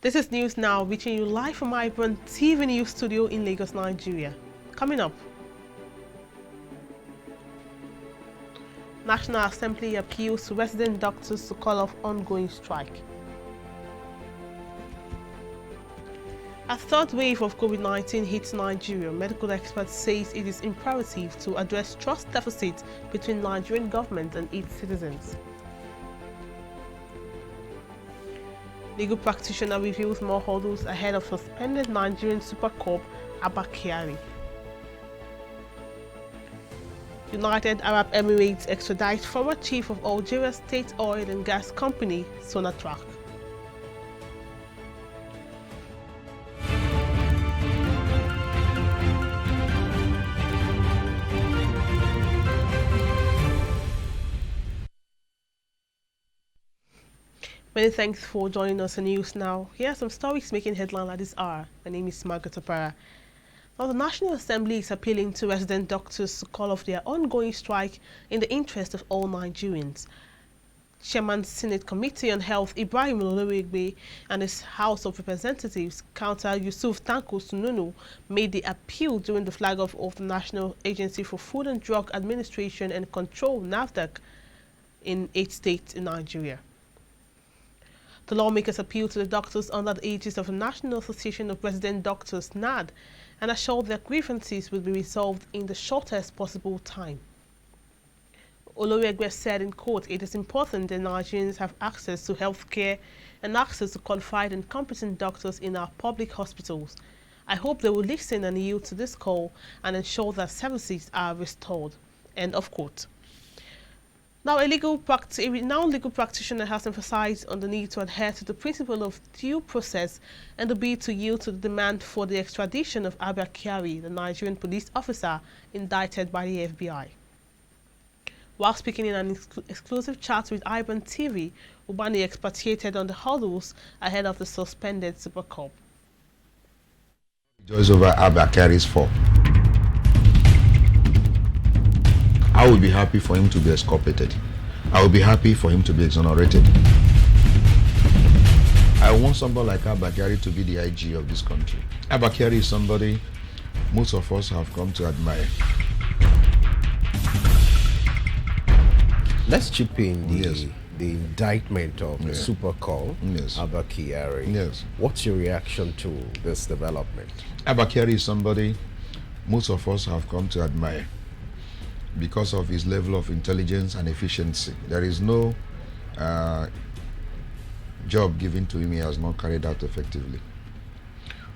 This is News Now, reaching you live from iBrandTV News Studio in Lagos, Nigeria. Coming up, National Assembly appeals to resident doctors to call off ongoing strike. As third wave of COVID-19 hits Nigeria, medical experts say it is imperative to address trust deficit between Nigerian government and its citizens. Legal practitioner reveals more hurdles ahead of suspended Nigerian Super Cup Abba Kyari. United Arab Emirates extradite former chief of Algeria's state oil and gas company, Sonatrach. Many thanks for joining us on News Now. Here are some stories making headlines at this hour. My name is Margaret Opara. Now, the National Assembly is appealing to resident doctors to call off their ongoing strike in the interest of all Nigerians. Chairman Senate Committee on Health Ibrahim Oloregbe and his House of Representatives, Counter Yusuf Tanko Sununu, made the appeal during the flag-off of the National Agency for Food and Drug Administration and Control, NAFDAC, in 8 states in Nigeria. The lawmakers appealed to the doctors under the aegis of the National Association of Resident Doctors, NAD, and assured their grievances will be resolved in the shortest possible time. Oloregbe said in court, it is important that Nigerians have access to health care and access to qualified and competent doctors in our public hospitals. I hope they will listen and yield to this call and ensure that services are restored. End of quote. Now, a renowned legal practitioner has emphasized on the need to adhere to the principle of due process and the bid to yield to the demand for the extradition of Abba Kyari, the Nigerian police officer indicted by the FBI. While speaking in an exclusive chat with iBrandTV, Ubani expatiated on the hurdles ahead of the suspended Super Cup. Rejoice over Abba Kyari's fall. I would be happy for him to be exculpated. I would be happy for him to be exonerated. I want somebody like Abba Kyari to be the IG of this country. Abba Kyari is somebody most of us have come to admire. Let's chip in the indictment of the super call, Abba Kyari. Yes. What's your reaction to this development? Abba Kyari is somebody most of us have come to admire because of his level of intelligence and efficiency. There is no job given to him he has not carried out effectively.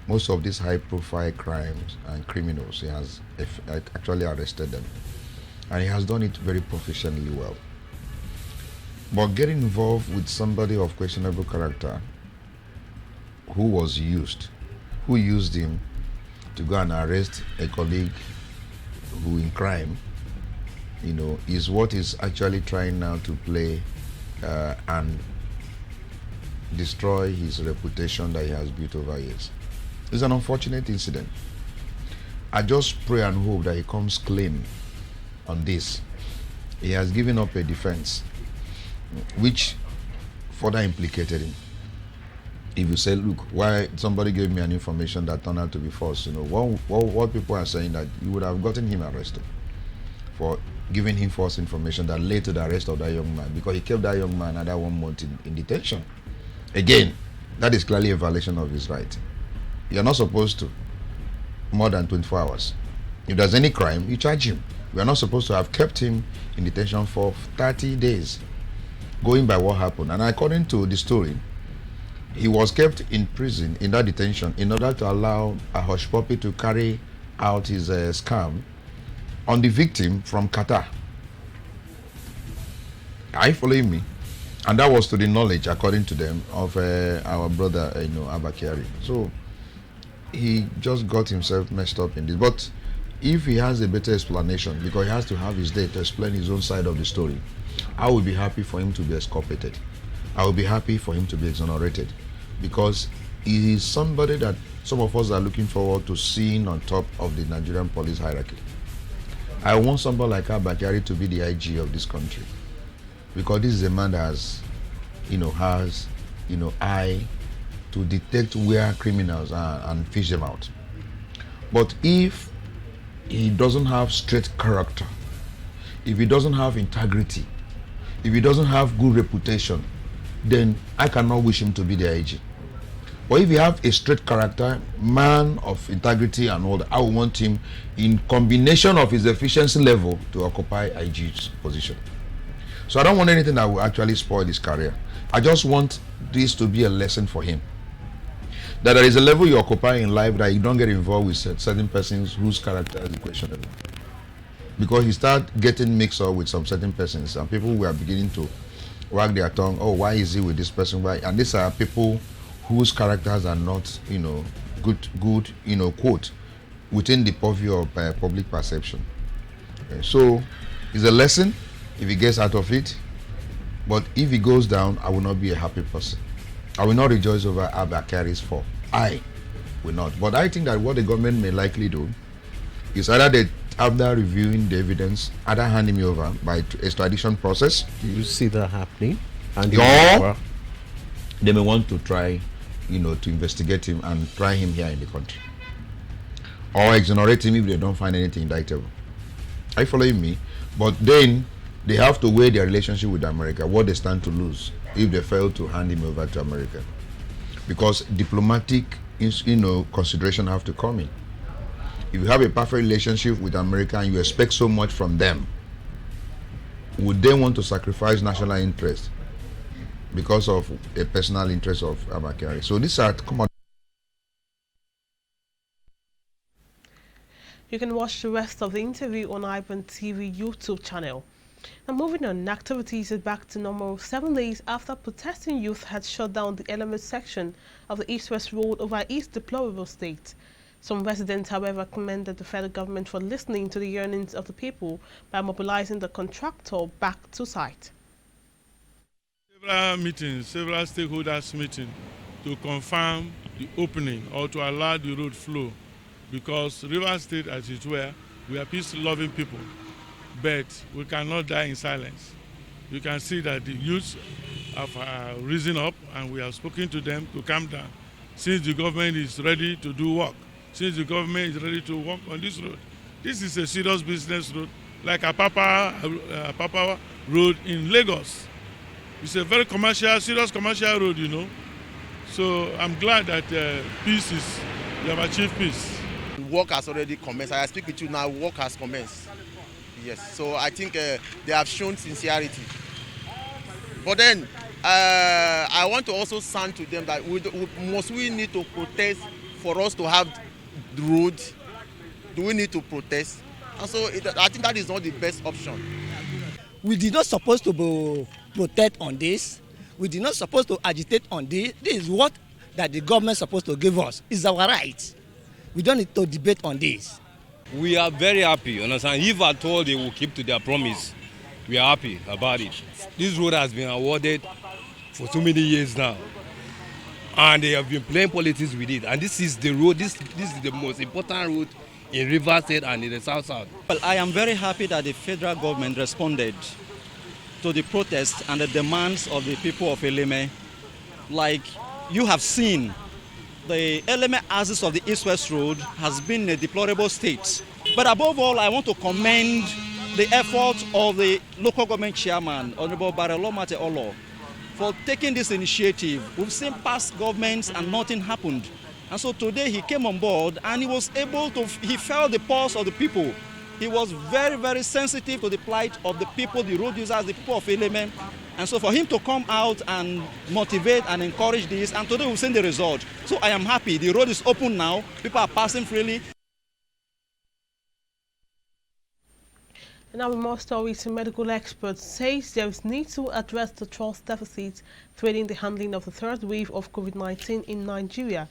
Most of these high-profile crimes and criminals, he has actually arrested them. And he has done it very proficiently well. But getting involved with somebody of questionable character who used him to go and arrest a colleague who in crime, is what is actually trying now to play and destroy his reputation that he has built over years. It's an unfortunate incident. I just pray and hope that he comes clean on this. He has given up a defense which further implicated him. If you say, look, why somebody gave me an information that turned out to be false, what people are saying that you would have gotten him arrested for giving him false information that led to the arrest of that young man, because he kept that young man another 1 month in detention. Again, that is clearly a violation of his right. You're not supposed to more than 24 hours. If there's any crime, you charge him. We are not supposed to have kept him in detention for 30 days, going by what happened. And according to the story, he was kept in prison, in that detention, in order to allow a hush puppy to carry out his scam on the victim from Qatar. Are you following me? And that was to the knowledge, according to them, of our brother, Abba Kyari. So he just got himself messed up in this. But if he has a better explanation, because he has to have his day to explain his own side of the story, I would be happy for him to be exculpated. I would be happy for him to be exonerated, because he is somebody that some of us are looking forward to seeing on top of the Nigerian police hierarchy. I want somebody like Abba Kyari to be the IG of this country, because this is a man that has eye to detect where criminals are and fish them out. But if he doesn't have straight character, if he doesn't have integrity, if he doesn't have good reputation, then I cannot wish him to be the IG. But if you have a straight character, man of integrity and all that, I would want him, in combination of his efficiency level, to occupy IG's position. So I don't want anything that will actually spoil his career. I just want this to be a lesson for him. That there is a level you occupy in life that you don't get involved with certain persons whose character is questionable. Because you start getting mixed up with some certain persons, and people who are beginning to wag their tongue, oh, why is he with this person? Why? And these are people whose characters are not, good, quote, within the purview of public perception. So it's a lesson if he gets out of it. But if he goes down, I will not be a happy person. I will not rejoice over Abba Kyari's fall. I will not. But I think that what the government may likely do is either they, after reviewing the evidence, either hand him over by extradition process. Do you see that happening? And or they may want to try, to investigate him and try him here in the country. Or exonerate him if they don't find anything indictable. Are you following me? But then they have to weigh their relationship with America, what they stand to lose if they fail to hand him over to America. Because diplomatic, consideration have to come in. If you have a perfect relationship with America and you expect so much from them, would they want to sacrifice national interest because of a personal interest of Abba Kyari? So these are common. You can watch the rest of the interview on iBrandTV YouTube channel. Now moving on, activities are back to normal 7 days after protesting youth had shut down the element section of the East-West Road over East deplorable state. Some residents, however, commended the federal government for listening to the yearnings of the people by mobilizing the contractor back to site. Several meetings, several stakeholders meetings to confirm the opening or to allow the road flow, because River State, as it were, we are peace-loving people, but we cannot die in silence. You can see that the youth have risen up, and we have spoken to them to calm down. Since the government is ready to do work, since the government is ready to work on this road. This is a serious business road, like Apapa Road in Lagos. It's a very serious commercial road, So I'm glad that we have achieved peace. Work has already commenced. I speak with you now, work has commenced. Yes, so I think they have shown sincerity. But then, I want to also sound to them that must we need to protest for us to have the road? Do we need to protest? And so I think that is not the best option. We did not supposed to protest on this. We did not supposed to agitate on this. This is what that the government is supposed to give us. It's our right. We don't need to debate on this. We are very happy, understand? If at all they will keep to their promise, we are happy about it. This road has been awarded for so many years now, and they have been playing politics with it. And this is the road. This is the most important road in River State and in the South. Well, I am very happy that the federal government responded to the protests and the demands of the people of Eleme. Like you have seen, the Eleme axis of the East-West Road has been in a deplorable state. But above all, I want to commend the effort of the local government chairman, Honorable Barelomate Olo, for taking this initiative. We've seen past governments and nothing happened. And so today he came on board and he was able to, he felt the pulse of the people. He was very, very sensitive to the plight of the people, the road users, the people of Eleme. And so for him to come out and motivate and encourage this, and today we've seen the result. So I am happy. The road is open now. People are passing freely. And now with more stories, medical experts say there is need to address the trust deficit threatening the handling of the third wave of COVID-19 in Nigeria.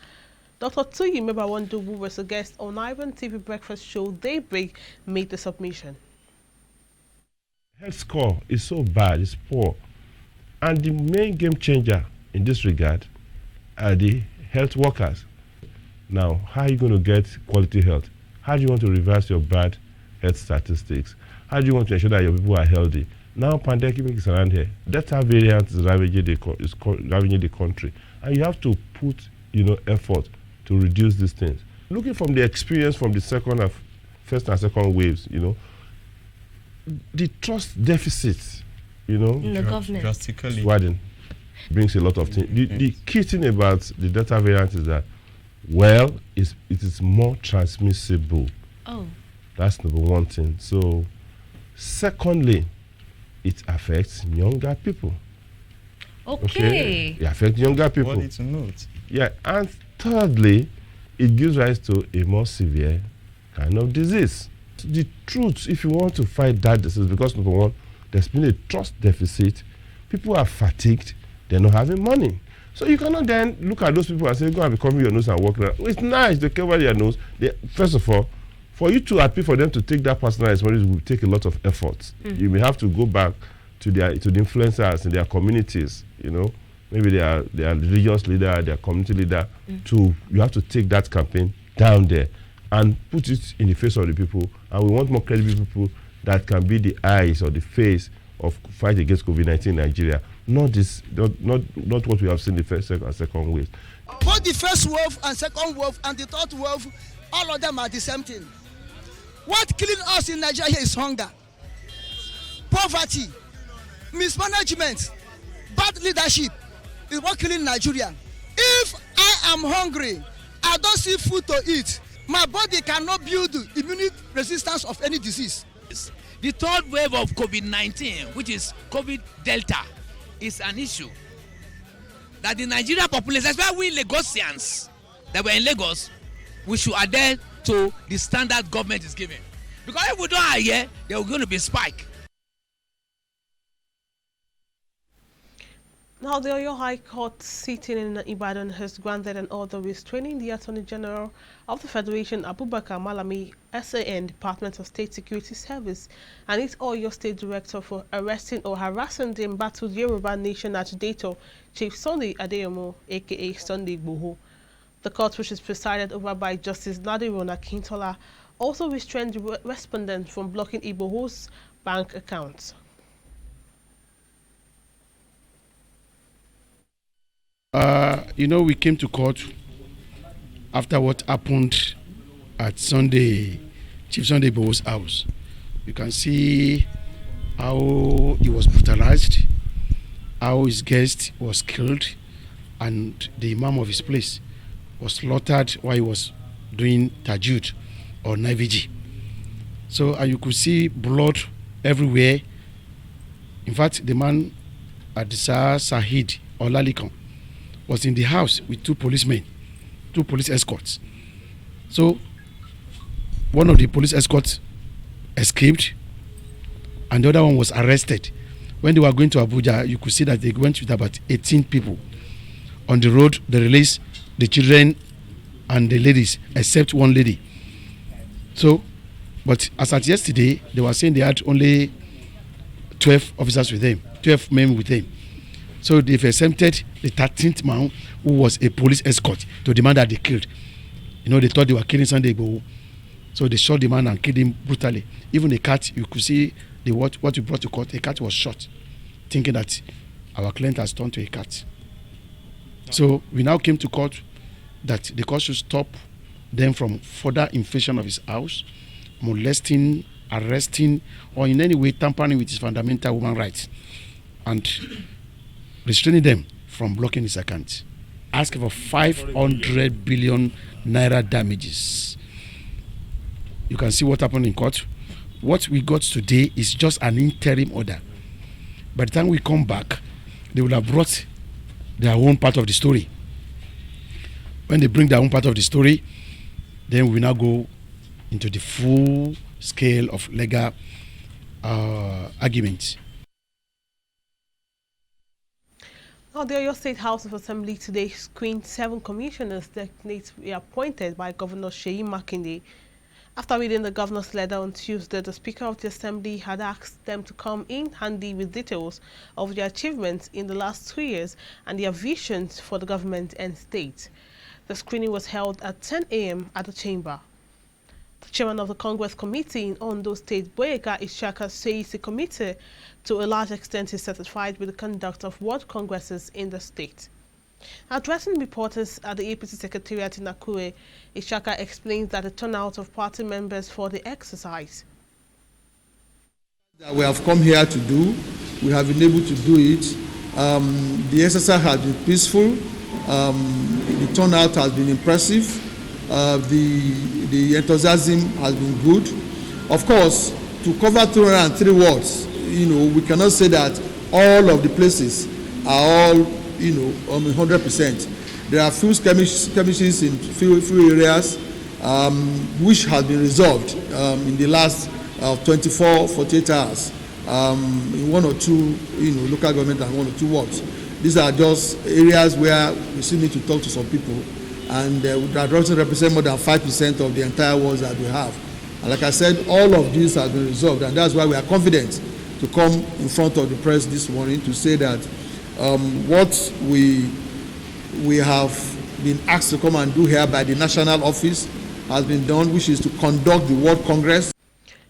Dr. Tuyimeba Ondo, who was a guest on iBrandTV breakfast show Daybreak, made the submission. Health score is so bad, it's poor. And the main game changer in this regard are the health workers. Now, how are you going to get quality health? How do you want to reverse your bad health statistics? How do you want to ensure that your people are healthy? Now, pandemic is around here. Delta variant is ravaging the country. And you have to put effort to reduce these things. Looking from the experience from the first and second waves, the trust deficit, in the government drastically brings a lot of things. The key thing about the Delta variant is that, it is more transmissible. Oh. That's number one thing. So, secondly, it affects younger people. Okay. It affects younger people. What to note. Yeah, and thirdly, it gives rise to a more severe kind of disease. The truth, if you want to fight that disease, because number one, there's been a trust deficit, people are fatigued, they're not having money. So you cannot then look at those people and say, go and become your nose and work around. It's nice, they cover their nose. First of all, for you to appeal for them to take that personal responsibility will take a lot of effort. You may have to go back to the influencers in their communities, maybe they are religious leader, their community leader, you have to take that campaign down there and put it in the face of the people. And we want more credible people that can be the eyes or the face of fight against COVID-19 in Nigeria. Not what we have seen the first and second wave. Both the first wave and second wave and the third wave, all of them are the same thing. What killing us in Nigeria is hunger, poverty, mismanagement, bad leadership is what killing Nigeria. If I am hungry, I don't see food to eat, my body cannot build immune resistance of any disease. The third wave of COVID-19, which is COVID Delta, is an issue that the Nigerian population, especially we Lagosians that were in Lagos, we should adhere to the standard government is giving. Because if we don't adhere, there will going to be a spike. Now, the Oyo High Court sitting in Ibadan has granted an order restraining the Attorney General of the Federation, Abubakar Malami, SAN, Department of State Security Service, and its Oyo State Director for arresting or harassing the embattled Yoruba Nation agitator, Chief Sunday Adeyemo, aka Sunday IGBOHO. The court, which is presided over by Justice Nadirona Kintola, also restrained the respondent from blocking IGBOHO's bank accounts. We came to court after what happened at Chief Sunday IGBOHO's house. You can see how he was brutalized, how his guest was killed, and the imam of his place was slaughtered while he was doing tajud or naviji. So you could see blood everywhere. In fact, the man, Adisa Sahid Olalikan, was in the house with two police escorts. So one of the police escorts escaped and the other one was arrested. When they were going to Abuja, you could see that they went with about 18 people. On the road, they released the children and the ladies, except one lady. So, but as at yesterday, they were saying they had only 12 officers with them, 12 men with them. So they've exempted the 13th man, who was a police escort, to the man that they killed. They thought they were killing Sunday IGBOHO. So they shot the man and killed him brutally. Even the cat, you could see what we brought to court, a cat was shot, thinking that our client has turned to a cat. So we now came to court that the court should stop them from further invasion of his house, molesting, arresting, or in any way tampering with his fundamental human rights, and restraining them from blocking his account. Asking for 500 billion naira damages. You can see what happened in court. What we got today is just an interim order. By the time we come back, they will have brought their own part of the story. When they bring their own part of the story, then we now go into the full scale of legal arguments. Now, the Oyo State House of Assembly today screened 7 commissioners-designate appointed by Governor Seyi Makinde. After reading the governor's letter on Tuesday, the Speaker of the Assembly had asked them to come in handy with details of their achievements in the last 2 years and their visions for the government and state. The screening was held at 10 a.m. at the chamber. The chairman of the Congress Committee in Ondo State, Boyega Ishaka, says the committee to a large extent is satisfied with the conduct of world congresses in the state. Addressing reporters at the APC Secretariat in Akure, Ishaka explains that the turnout of party members for the exercise. That we have come here to do, we have been able to do it. The exercise has been peaceful. The turnout has been impressive. The enthusiasm has been good. Of course, to cover 203 wards, we cannot say that all of the places are all, 100%. There are few skirmishes in few areas which has been resolved in the last 24, 48 hours in one or two, local government and one or two wards. These are just areas where we still need to talk to some people, and that doesn't represent more than 5% of the entire wards that we have. And like I said, all of these have been resolved, and that's why we are confident to come in front of the press this morning to say that what we have been asked to come and do here by the national office has been done, which is to conduct the World Congress.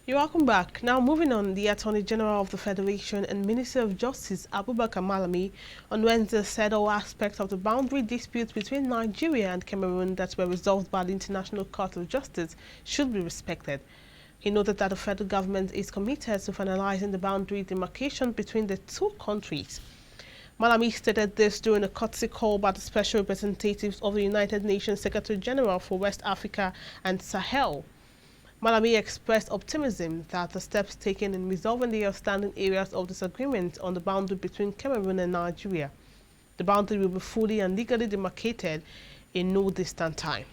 You're welcome back. Now moving on, the Attorney General of the Federation and Minister of Justice, Abubakar Malami, on Wednesday said all aspects of the boundary disputes between Nigeria and Cameroon that were resolved by the International Court of Justice should be respected. He noted that the federal government is committed to finalizing the boundary demarcation between the two countries. Malami stated this during a courtesy call by the special representatives of the United Nations Secretary General for West Africa and Sahel. Malami expressed optimism that the steps taken in resolving the outstanding areas of disagreement on the boundary between Cameroon and Nigeria. The boundary will be fully and legally demarcated in no distant time.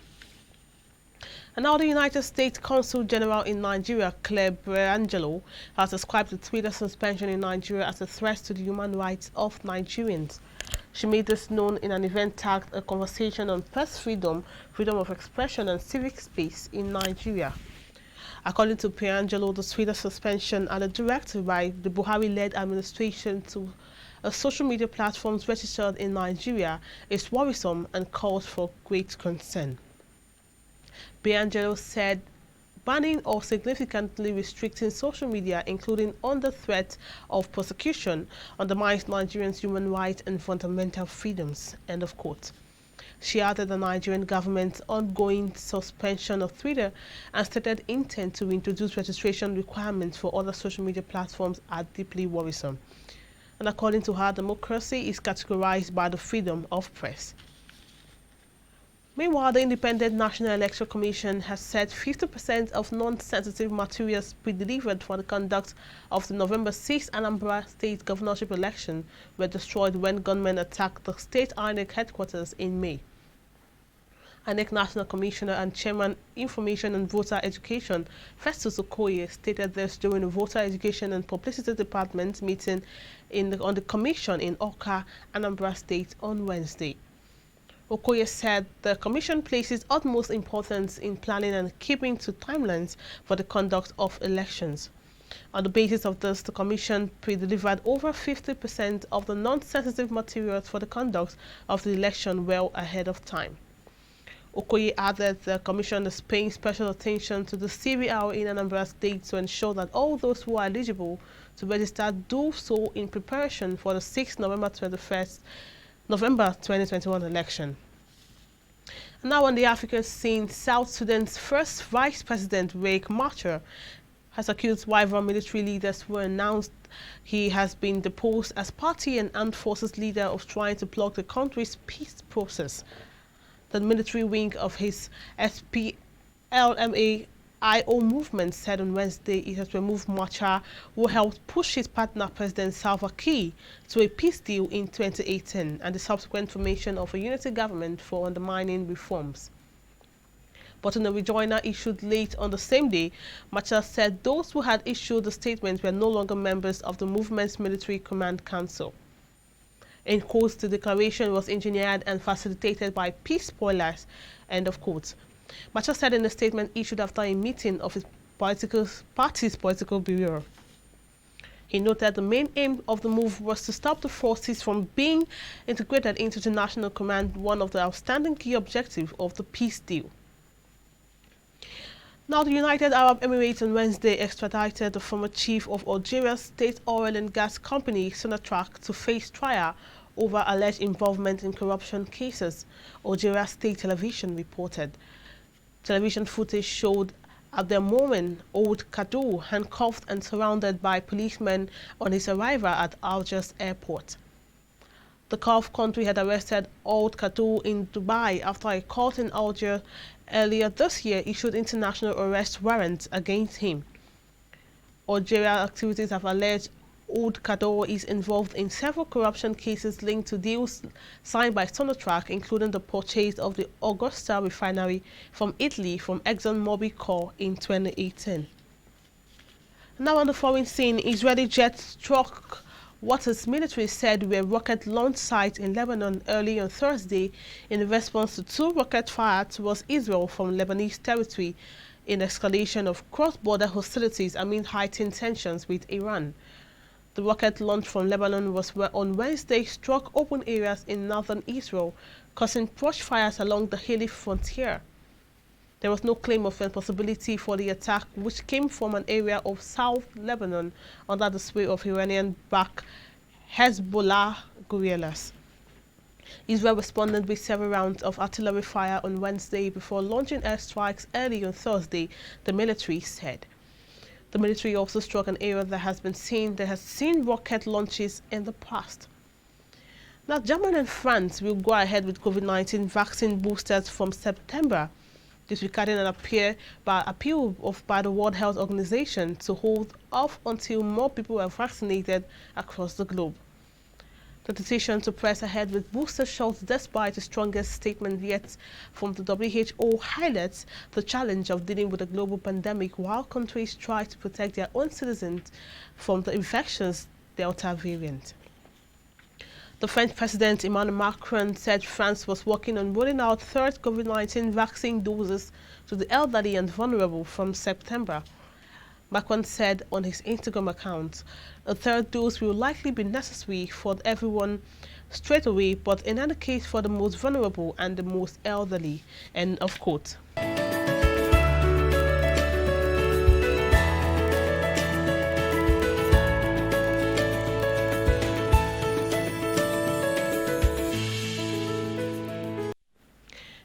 And now the United States Consul General in Nigeria, Claire Brangelo, has described the Twitter suspension in Nigeria as a threat to the human rights of Nigerians. She made this known in an event tagged A Conversation on Press Freedom, Freedom of Expression and Civic Space in Nigeria. According to Piangelo, the Twitter suspension and a directive by the Buhari-led administration to social media platforms registered in Nigeria is worrisome and calls for great concern. Piangelo said banning or significantly restricting social media, including under threat of prosecution, undermines Nigerians' human rights and fundamental freedoms. End of quote. She added the Nigerian government's ongoing suspension of Twitter and stated intent to introduce registration requirements for other social media platforms are deeply worrisome. And according to her, democracy is categorized by the freedom of press. Meanwhile, the Independent National Electoral Commission has said 50% of non-sensitive materials pre-delivered for the conduct of the November 6 Anambra State governorship election were destroyed when gunmen attacked the state INEC headquarters in May. INEC National Commissioner and Chairman Information and Voter Education, Festus Okoye, stated this during a Voter Education and Publicity Department meeting on the Commission in Oka, Anambra State on Wednesday. Okoye said the Commission places utmost importance in planning and keeping to timelines for the conduct of elections. On the basis of this, the Commission pre-delivered over 50% of the non-sensitive materials for the conduct of the election well ahead of time. Okoye added the Commission is paying special attention to the CVR in Anambra State to ensure that all those who are eligible to register do so in preparation for the 6th November 2021 election. And now on the African scene, South Sudan's first Vice President, Riek Machar, has accused rival military leaders who announced he has been deposed as party and armed forces leader of trying to block the country's peace process. The military wing of his SPLMA-IO movement said on Wednesday it has removed Machar, who helped push his partner President Salva Kiir to a peace deal in 2018 and the subsequent formation of a unity government for undermining reforms. But in a rejoinder issued late on the same day, Machar said those who had issued the statement were no longer members of the movement's military command council. In quotes, the declaration was engineered and facilitated by peace spoilers, end of quote. Machar said in a statement issued after a meeting of his party's political bureau. He noted the main aim of the move was to stop the forces from being integrated into the national command, one of the outstanding key objectives of the peace deal. Now, the United Arab Emirates on Wednesday extradited the former chief of Algeria's state oil and gas company, Sonatrach, to face trial over alleged involvement in corruption cases, Algeria State Television reported. Television footage showed Abdelmomen Ould Kaddour handcuffed and surrounded by policemen on his arrival at Algiers airport. The Gulf country had arrested Ould Kaddour in Dubai after a court in Algiers earlier this year issued international arrest warrants against him. Algeria activities have alleged Ould Kaddour is involved in several corruption cases linked to deals signed by Sonatrach, including the purchase of the Augusta refinery from Italy from ExxonMobil Corp in 2018. Now on the foreign scene, Israeli jets struck what its military said were rocket launch sites in Lebanon early on Thursday in response to 2 rockets fired towards Israel from Lebanese territory in escalation of cross-border hostilities amid heightened tensions with Iran. The rocket launch from Lebanon was on Wednesday struck open areas in northern Israel, causing brush fires along the hilly frontier. There was no claim of responsibility for the attack, which came from an area of South Lebanon under the sway of Iranian-backed Hezbollah guerrillas. Israel responded with several rounds of artillery fire on Wednesday before launching airstrikes early on Thursday, the military said. The military also struck an area that has seen rocket launches in the past. Now, Germany and France will go ahead with COVID-19 vaccine boosters from September, disregarding an appeal by the World Health Organization to hold off until more people are vaccinated across the globe. The decision to press ahead with booster shots despite the strongest statement yet from the WHO highlights the challenge of dealing with a global pandemic while countries try to protect their own citizens from the infectious Delta variant. The French President Emmanuel Macron said France was working on rolling out third COVID-19 vaccine doses to the elderly and vulnerable from September. Macron said on his Instagram account, a third dose will likely be necessary for everyone straight away, but in any case for the most vulnerable and the most elderly. End of quote.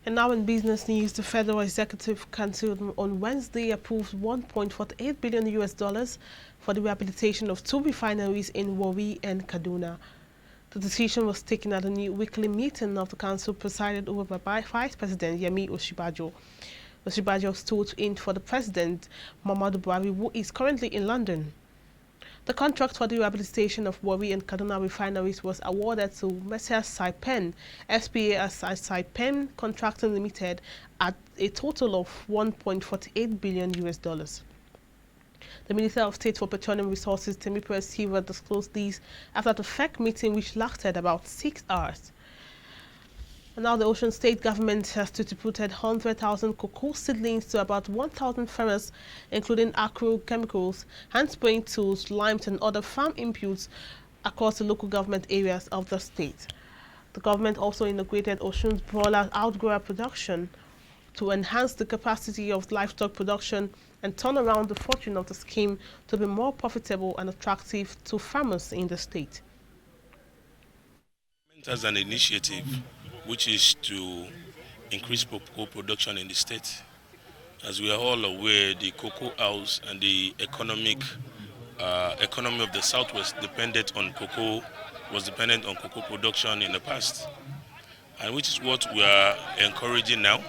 And now in business news, the Federal Executive Council on Wednesday approved $1.48 billion for the rehabilitation of 2 refineries in Warri and Kaduna. The decision was taken at a new weekly meeting of the council presided over by Vice President Yemi Osinbajo. Osinbajo stood in for the President, Muhammadu Buhari, who is currently in London. The contract for the rehabilitation of Warri and Kaduna refineries was awarded to Messrs. Saipen, SPA as Saipen Contracting Limited, at a total of $1.48 billion. The Minister of State for Petroleum Resources, Temitope Silva, disclosed these after the FEC meeting, which lasted about 6 hours. And now the Osun State government has distributed 100,000 cocoa seedlings to about 1,000 farmers, including agrochemicals, hand-spraying tools, limes, and other farm inputs across the local government areas of the state. The government also integrated Osun's broiler outgrower production to enhance the capacity of livestock production and turn around the fortune of the scheme to be more profitable and attractive to farmers in the state. As an initiative, which is to increase cocoa production in the state. As we are all aware, the cocoa house and the economy of the Southwest was dependent on cocoa production in the past, and which is what we are encouraging now.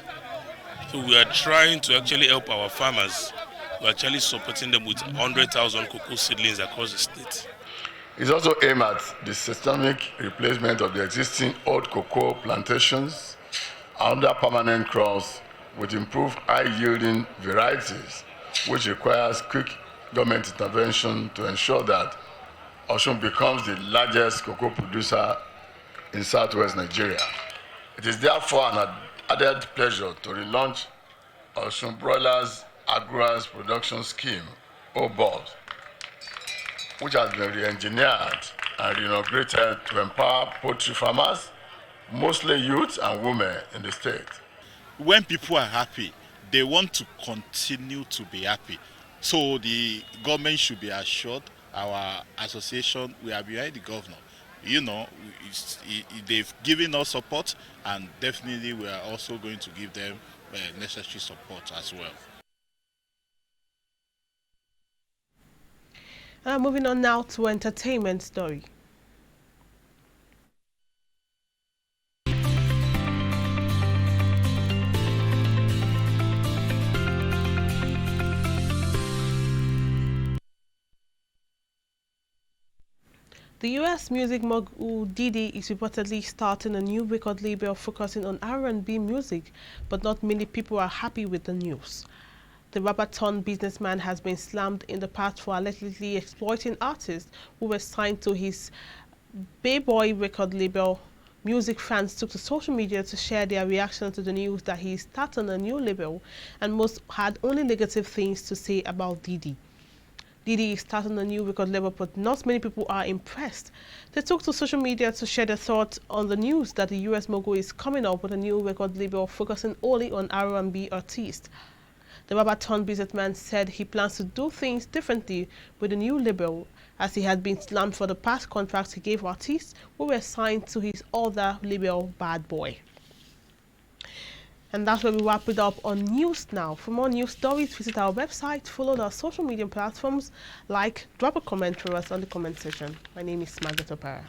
So we are trying to actually help our farmers. We're actually supporting them with 100,000 cocoa seedlings across the state. It's also aimed at the systemic replacement of the existing old cocoa plantations under permanent crops with improved high-yielding varieties, which requires quick government intervention to ensure that Osun becomes the largest cocoa producer in southwest Nigeria. It is therefore an added pleasure to relaunch Osun Broilers Agrar's production scheme, OBOD, which has been re-engineered and reinaugurated to empower poultry farmers, mostly youth and women in the state. When people are happy, they want to continue to be happy. So the government should be assured, our association, we are behind the governor, you know, they've given us support, and definitely we are also going to give them necessary support as well. Moving on now to entertainment story. The US music mogul Diddy is reportedly starting a new record label focusing on R&B music, but not many people are happy with the news. The rapper-turned-businessman has been slammed in the past for allegedly exploiting artists who were signed to his Playboy record label. Music fans took to social media to share their reaction to the news that he is starting a new label, and most had only negative things to say about Diddy. Diddy is starting a new record label, but not many people are impressed. They took to social media to share their thoughts on the news that the US mogul is coming up with a new record label focusing only on R&B artists. The rapper-turned-businessman said he plans to do things differently with the new label, as he had been slammed for the past contracts he gave artists who were signed to his other label, Bad Boy. And that's where we wrap it up on News Now. For more news stories, visit our website, follow our social media platforms, drop a comment for us on the comment section. My name is Margaret Opara.